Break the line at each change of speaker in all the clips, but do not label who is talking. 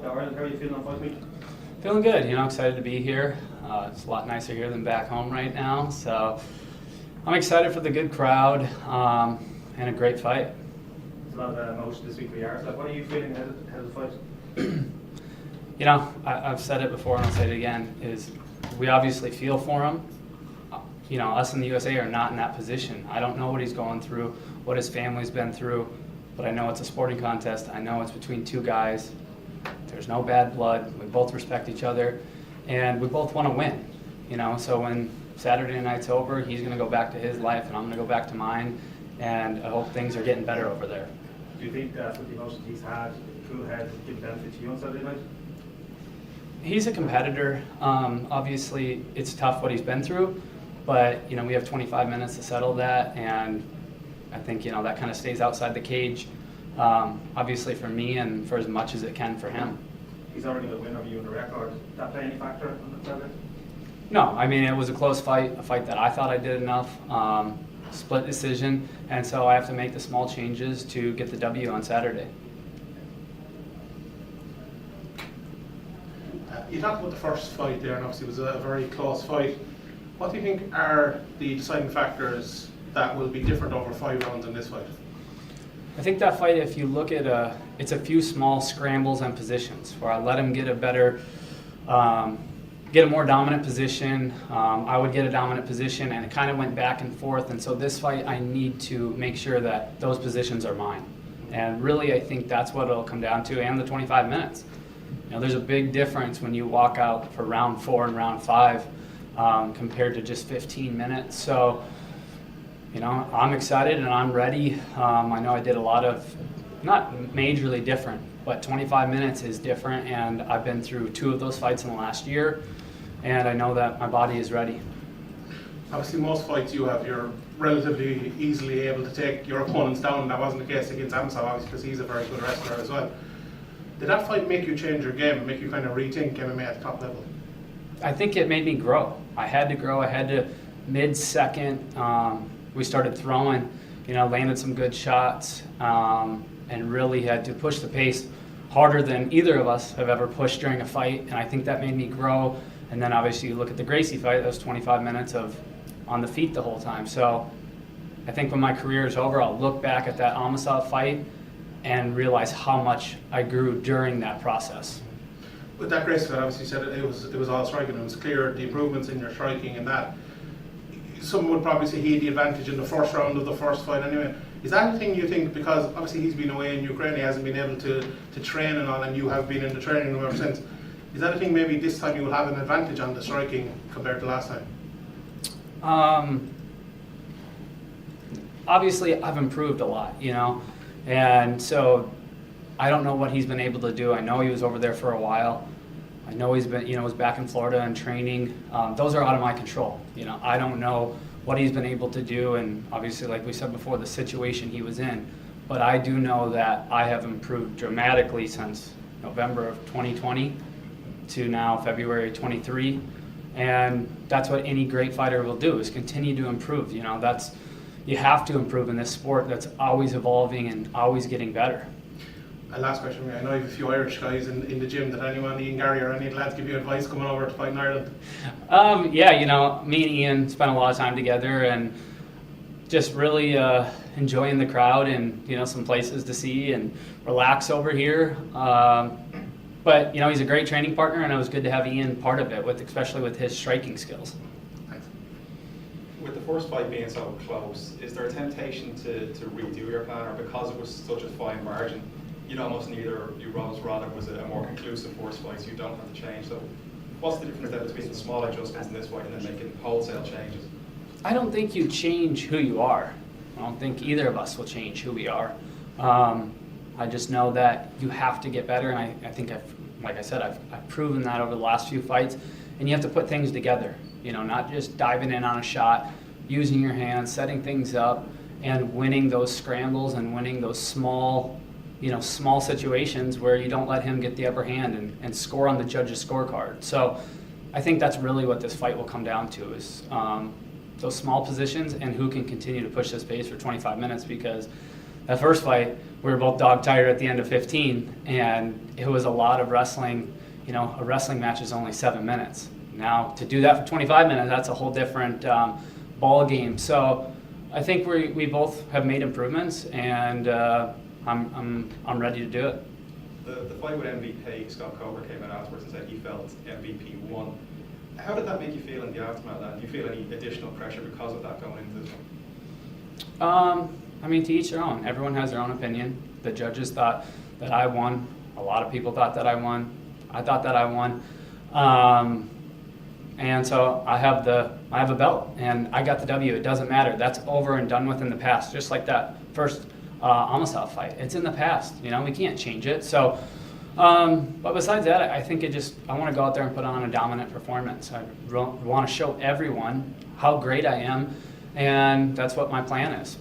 Ireland. How are you feeling on fight week?
Feeling good, excited to be here. It's a lot nicer here than back home right now, so I'm excited for the good crowd and a great fight.
There's a lot of emotion this week for Yaroslav. What are you feeling ahead of the fight?
I've said it before and I'll say it again, is we obviously feel for him. Us in the USA are not in that position. I don't know what he's going through, what his family's been through, but I know it's a sporting contest. I know it's between two guys. There's no bad blood. We both respect each other, and we both want to win. So when Saturday night's over, he's going to go back to his life, and I'm going to go back to mine, and I hope things are getting better over there.
Do you think that with the emotions he's had, cool head, give benefit to you on Saturday night?
He's a competitor. Obviously, it's tough what he's been through, but we have 25 minutes to settle that, and I think that kind of stays outside the cage. Obviously for me and for as much as it can for him.
He's already got a win over you on the record. Did that play any factor on the Saturday?
No, it was a close fight, a fight that I thought I did enough. Split decision, and so I have to make the small changes to get the W on Saturday.
You talked about the first fight there, and obviously it was a very close fight. What do you think are the deciding factors that will be different over 5 rounds in this fight?
I think that fight, if you look at it's a few small scrambles and positions where I let him get a better, get a more dominant position. I would get a dominant position, and it kind of went back and forth. And so this fight, I need to make sure that those positions are mine. And really, I think that's what it'll come down to, and the 25 minutes. There's a big difference when you walk out for round 4 and round 5 compared to just 15 minutes. So, I'm excited and I'm ready. I know I did a lot of, not majorly different, but 25 minutes is different, and I've been through 2 of those fights in the last year, and I know that my body is ready.
Obviously, most fights you're relatively easily able to take your opponents down. That wasn't the case against Amosov, obviously, because he's a very good wrestler as well. Did that fight make you change your game, make you kind of rethink MMA at the top level?
I think it made me grow. I had to grow. I had to mid-second. We started throwing, landed some good shots, and really had to push the pace harder than either of us have ever pushed during a fight, and I think that made me grow. And then obviously you look at the Gracie fight, that was 25 minutes of on the feet the whole time. So I think when my career is over, I'll look back at that Amosov fight and realize how much I grew during that process.
With that Gracie fight, obviously you said it was all striking. It was clear the improvements in your striking and that. Some would probably say he had the advantage in the first round of the first fight anyway. Is that anything you think, because obviously he's been away in Ukraine, he hasn't been able to train and all, and you have been in the training room ever since. Is that a thing maybe this time you will have an advantage on the striking compared to last time?
Obviously I've improved a lot, and so I don't know what he's been able to do. I know he was over there for a while. I know he's been, was back in Florida and training. Those are out of my control. I don't know what he's been able to do, and obviously, like we said before, the situation he was in. But I do know that I have improved dramatically since November of 2020 to now February 23, and that's what any great fighter will do, is continue to improve. You have to improve in this sport that's always evolving and always getting better.
And last question for me, I know you have a few Irish guys in the gym. Did anyone, Ian Gary or any of the lads, give you advice coming over to fight in Ireland?
Yeah, me and Ian spent a lot of time together and just really enjoying the crowd and, some places to see and relax over here. But, he's a great training partner, and it was good to have Ian part of it, especially with his striking skills.
Thanks.
With the first fight being so close, is there a temptation to redo your plan, or because it was such a fine margin, you almost neither you rather was a more conclusive first fight, so you don't have to change? So what's the difference then between the small adjustments in this fight and then making wholesale changes?
I don't think you change who you are. I don't think either of us will change who we are. I just know that you have to get better, and I think I've proven that over the last few fights, and you have to put things together, not just diving in on a shot, using your hands, setting things up, and winning those scrambles and winning those small situations where you don't let him get the upper hand and score on the judge's scorecard. So I think that's really what this fight will come down to, is those small positions and who can continue to push this pace for 25 minutes, because That first fight, we were both dog tired at the end of 15, and it was a lot of wrestling. You know, a wrestling match is only 7 minutes. Now, to do that for 25 minutes, that's a whole different ball game. So I think we both have made improvements, and I'm ready to do it.
The fight with MVP, Scott Coker came out afterwards and said he felt MVP won. How did that make you feel in the aftermath of that? Do you feel any additional pressure because of that going into this one?
I mean, to each their own. Everyone has their own opinion. The judges thought that I won. A lot of people thought that I won. I thought that I won. And so I have a belt, and I got the W. It doesn't matter. That's over and done with in the past. Just like that first Amosov fight. It's in the past. You know, we can't change it. So, but besides that, I think I want to go out there and put on a dominant performance. I want to show everyone how great I am, and that's what my plan is.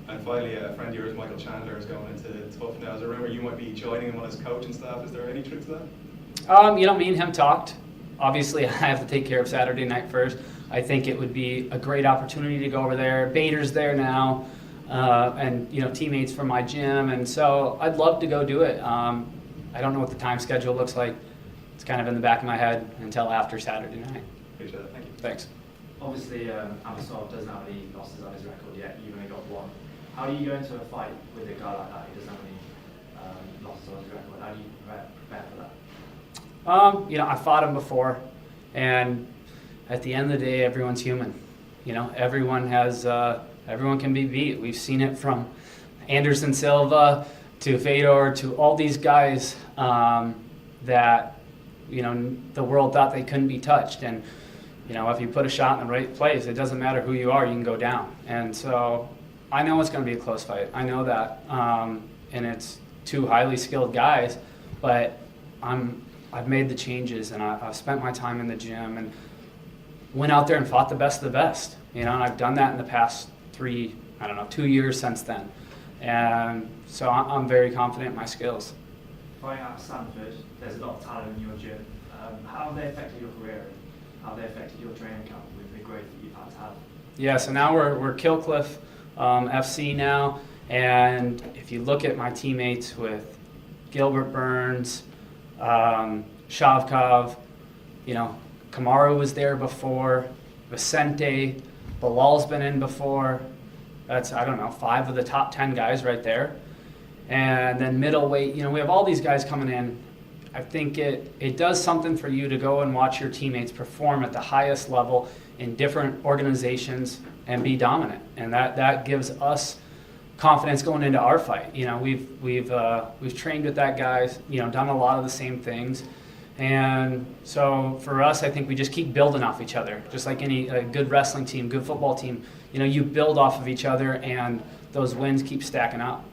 And finally, a friend of yours, Michael Chandler, is going into tough now. Is there a rumor you might be joining him on his coaching staff? Is there any truth to that?
You know, me and him talked. Obviously, I have to take care of Saturday night first. I think it would be a great opportunity to go over there. Bader's there now, and you know, teammates from my gym, and so I'd love to go do it. I don't know what the time schedule looks like. It's kind of in the back of my head until after Saturday night.
Appreciate it. Thank you.
Thanks.
Obviously, Amosov doesn't have any losses on his record yet. You've only got one. How do you go into a fight with a guy like that who doesn't have any losses on his record? How do you prepare for that?
You know, I fought him before, and at the end of the day, everyone's human. You know, everyone can be beat. We've seen it from Anderson Silva to Fedor to all these guys that, you know, the world thought they couldn't be touched. And, you know, if you put a shot in the right place, it doesn't matter who you are, you can go down. And so I know it's going to be a close fight. I know that. And it's two highly skilled guys, but I've made the changes, and I've spent my time in the gym and went out there and fought the best of the best. You know, and I've done that in the past 2 years since then. And so I'm very confident in my skills.
Fighting out of Stanford, there's a lot of talent in your gym. How have they affected your career? How have they affected your training camp with the growth that you've had to have?
Yeah, so now we're Killcliff FC now, and if you look at my teammates with Gilbert Burns, Shavkov, you know, Kamaru was there before, Vicente, Bilal's been in before. That's, 5 of the top 10 guys right there. And then middleweight, you know, we have all these guys coming in. I think it does something for you to go and watch your teammates perform at the highest level in different organizations and be dominant. And that gives us confidence going into our fight. You know, we've trained with that guys, you know, done a lot of the same things. And so for us, I think we just keep building off each other. Just like any good wrestling team, good football team, you know, you build off of each other, and those wins keep stacking up.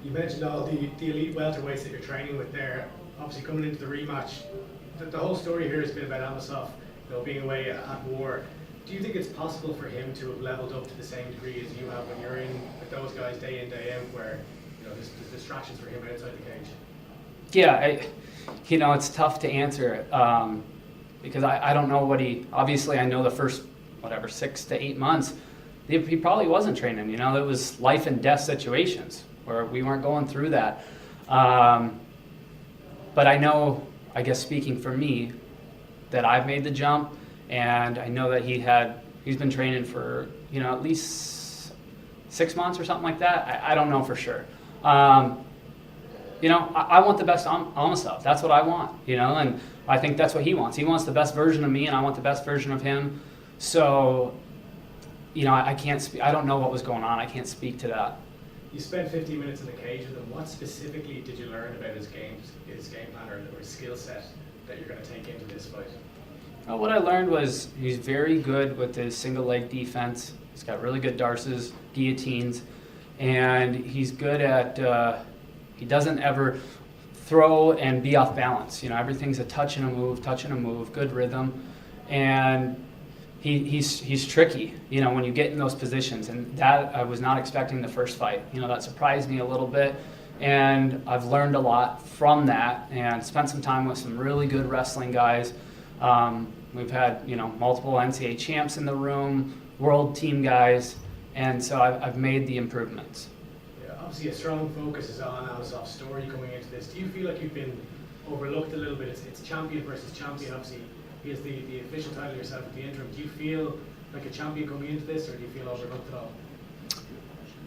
You mentioned all the elite welterweights that you're training with there. Obviously coming into the rematch, the whole story here has been about Amosov, you know, being away at war. Do you think it's possible for him to have leveled up to the same degree as you have when you're in with those guys day in, day out, where, you know, there's distractions for him outside the cage?
Yeah, you know, it's tough to answer because I don't know what obviously I know the first, 6 to 8 months, he probably wasn't training. You know, it was life and death situations where we weren't going through that. But I know, I guess speaking for me, that I've made the jump, and I know that he's been training for, you know, at least 6 months or something like that. I don't know for sure. You know, I want the best Amosov. That's what I want, you know, and I think that's what he wants. He wants the best version of me, and I want the best version of him. So, you know, I can't speak. I don't know what was going on. I can't speak to that.
You spent 15 minutes in the cage with him. What specifically did you learn about his game plan or his skill set that you're going to take into this fight?
Well, what I learned was he's very good with his single leg defense. He's got really good darces, guillotines, and he's good at, he doesn't ever throw and be off balance. You know, everything's a touch and a move, good rhythm, and he's tricky, you know, when you get in those positions, and that I was not expecting the first fight. You know, that surprised me a little bit, and I've learned a lot from that and spent some time with some really good wrestling guys. We've had, you know, multiple NCAA champs in the room, world team guys, and so I've made the improvements.
Yeah, obviously a strong focus is on Amosov's story coming into this. Do you feel like you've been overlooked a little bit? It's champion versus champion. Obviously, he has the official title yourself at the interim. Do you feel like a champion coming into this, or do you feel overlooked at all?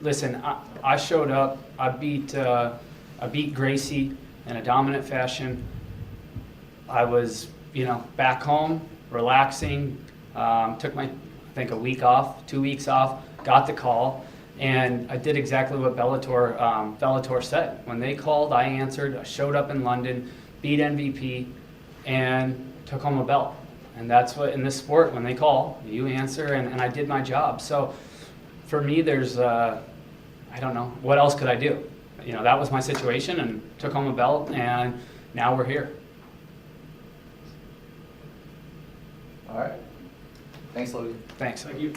Listen, I showed up. I beat Gracie in a dominant fashion. I was, back home, relaxing. Took I think a week off, 2 weeks off. Got the call, and I did exactly what Bellator said. When they called, I answered. I showed up in London, beat MVP, and took home a belt. And that's what in this sport, when they call, you answer, and I did my job. So for me, there's I don't know what else could I do. That was my situation, and took home a belt, and now we're here.
All right. Thanks, Logan.
Thanks.
Thank you.